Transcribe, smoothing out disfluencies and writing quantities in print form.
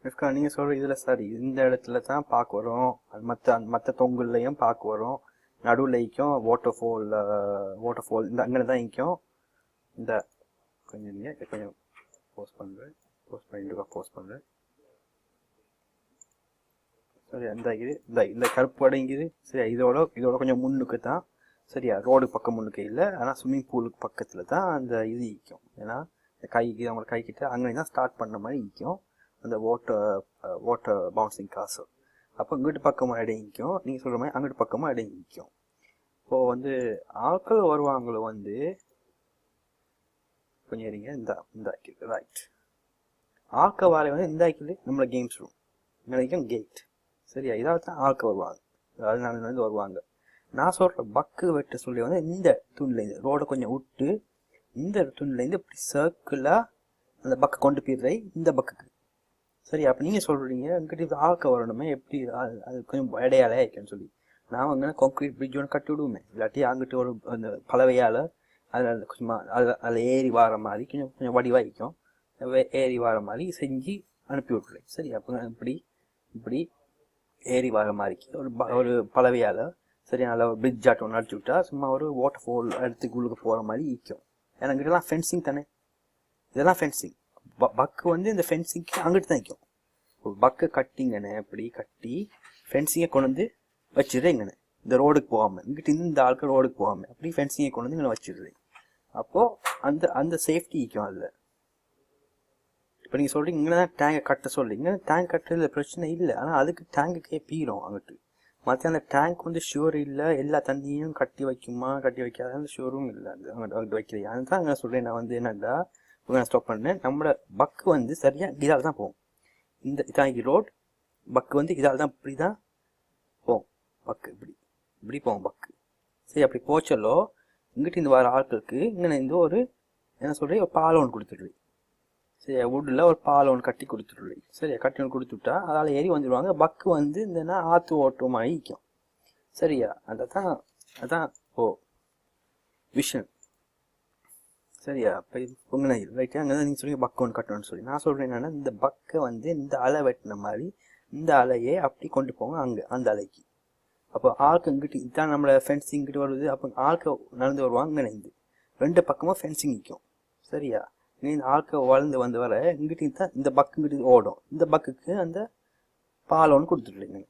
மிஃப்கா நீங்கள் சொல்கிற இதில் சரி, இந்த இடத்துல தான் பார்க்க வரும், அது மற்ற தொங்குலையும் பார்க்க வரும், நடுவுலைக்கும் வாட்டர் ஃபால் இந்த அங்கே தான் இங்கும். இந்த கொஞ்சம் நீங்கள் கொஞ்சம் போஸ்ட் பண்ணுறேன் சரியா. இந்த கருப்பு அடங்கிது சரியா. இதோட கொஞ்சம் முன்னுக்கு தான் சரியா, ரோடு பக்கம் முன்னுக்கு இல்லை, ஆனால் ஸ்விம்மிங் பூலுக்கு பக்கத்தில் தான் அந்த இது ஈக்கும். ஏன்னா அவங்கள கைக்கிட்ட அங்கே தான் ஸ்டார்ட் பண்ண மாதிரி ஈக்கும் அந்த வாட்டர் பவுன்சிங் காசு. அப்போ இங்கிட்டு பக்கமாக இடைக்கும், நீங்கள் சொல்கிற மாதிரி அங்கிட்டு பக்கமாக இடைக்கும். இப்போது வந்து ஆட்கள் வருவாங்களோ வந்து கொஞ்சம் இருங்க, இந்த ரைட் ஆட்கள் வர வந்து இந்த ஆக்கில் நம்மளை கேம்ஸ் ரூம் நினைக்கும் கேட் சரியா. இதால் தான் ஆட்கள் வருவாங்க, அதனால வருவாங்க. நான் சொல்கிற பக்கு வெட்ட சொல்லி வந்து இந்த துணிலேருந்து ரோடை கொஞ்சம் விட்டு இந்த துணிலேருந்து இப்படி சர்க்கிளாக அந்த பக்கை கொண்டு போயிடுறேன் இந்த பக்குக்கு சரி. அப்போ நீங்கள் சொல்கிறீங்க இங்கிட்ட ஆக்க வரணுமே, எப்படி அது கொஞ்சம் இடையாலே ஆயிக்கன்னு சொல்லி நான் வந்து கான்க்ரீட் பிரிட்ஜ் ஒன்று கட்டி விடுவேன், இல்லாட்டி அங்கிட்ட ஒரு அந்த பலவையால் அதில் கொஞ்சமாக அதில் ஏறி வர மாதிரி கொஞ்சம் வடிவாய்க்கும், ஏறி வர மாதிரி செஞ்சு அனுப்பி விட்ருவேன் சரி. அப்போ இப்படி ஏறி வர மாதிரிக்கு ஒரு பலவையால் சரி நல்லா ஒரு பிரிட்ஜ் ஆட்டம் ஒன்று அடிச்சு விட்டா சும்மா ஒரு வாட்டர் ஃபால் இடத்துக்கு உள்ளுக்கு போகிற மாதிரி ஈக்கும். எனக்கிட்டலாம் ஃபென்சிங் தானே, இதெல்லாம் ஃபென்சிங். பக்கு வந்து இந்த ஃபென்சிங்க்கு அங்கிட்டு தான் நிற்கும். பக்கை கட்டிங்கண்ணே அப்படி கட்டி ஃபென்சிங்கை கொண்டு வந்து வச்சிடுறேங்கண்ணே, இந்த ரோடுக்கு போகாமல் இங்கிட்ட இந்த ஆட்கள் ரோடுக்கு போகாமல் அப்படி ஃபென்சிங்கை கொண்டு வந்து இங்கே வச்சிடுறேன். அப்போது அந்த சேஃப்டி நிற்கும் அதில். இப்போ நீங்கள் சொல்கிறீங்க இங்கே தான் டேங்கை கட்ட சொல்கிறீங்க, டேங்க் கட்டுறதுல பிரச்சனை இல்லை, ஆனால் அதுக்கு டேங்குக்கே பீரும் அங்கிட்டு. மற்ற அந்த டேங்க் வந்து ஷுவர் இல்லை, எல்லா தண்ணியும் கட்டி வைக்காத அந்த ஷுவரும் இல்லை அங்கிட்டு வைக்கிறீங்க. அதுதான் நான் சொல்கிறேன். நான் வந்து என்னடா நான் ஸ்டாப் பண்ணேன், நம்மளோட பக்கு வந்து சரியாக இதால் தான் போகும். இதாகி ரோட் பக்கு வந்து இதால் தான் இப்படி தான் போகும். பக்கு இப்படி போகும் பக்கு சரி. அப்படி போச்சலோ இங்கிட்ட இந்த வர ஆட்களுக்கு இங்கே இந்த ஒரு என்ன சொல்கிறேன், ஒரு பாலம் ஒன்று கொடுத்துடுவேன் சரியா. வுட்டில் ஒரு பாலம் ஒன்று கட்டி கொடுத்துடுவேன் சரியா. கட்டி ஒன்று கொடுத்துட்டா அதால் ஏறி வந்துடுவாங்க. பக்கு வந்து இந்த ஆற்று ஓட்டம் ஆகிக்கும் சரியா. அதான் விஷன் சரியா. இப்போ பொங்கல் ரைட்டு அங்கே தான் நீங்கள் சொல்லி பக்கு ஒன்று கட்டணும்னு சொல்லி நான் சொல்கிறேன். என்னென்னா இந்த பக்கை வந்து இந்த அலை வெட்டின மாதிரி இந்த அலையே அப்படி கொண்டு போங்க அங்கே அந்த அலைக்கு. அப்போ ஆளுக்கு இங்கிட்டு இதான் நம்மளை ஃபென்சிங் இங்கிட்டு வருது. அப்போ ஆளுக்கு நடந்து வருவாங்க இணைந்து ரெண்டு பக்கமாக ஃபென்சிங் நிற்கும் சரியா. இந்த ஆளுக்கு வளர்ந்து வர இங்கிட்டு தான் இந்த பக்கு இங்கிட்டு ஓடும், இந்த பக்குக்கு அந்த பால் ஒன்று கொடுத்துட்றீங்க.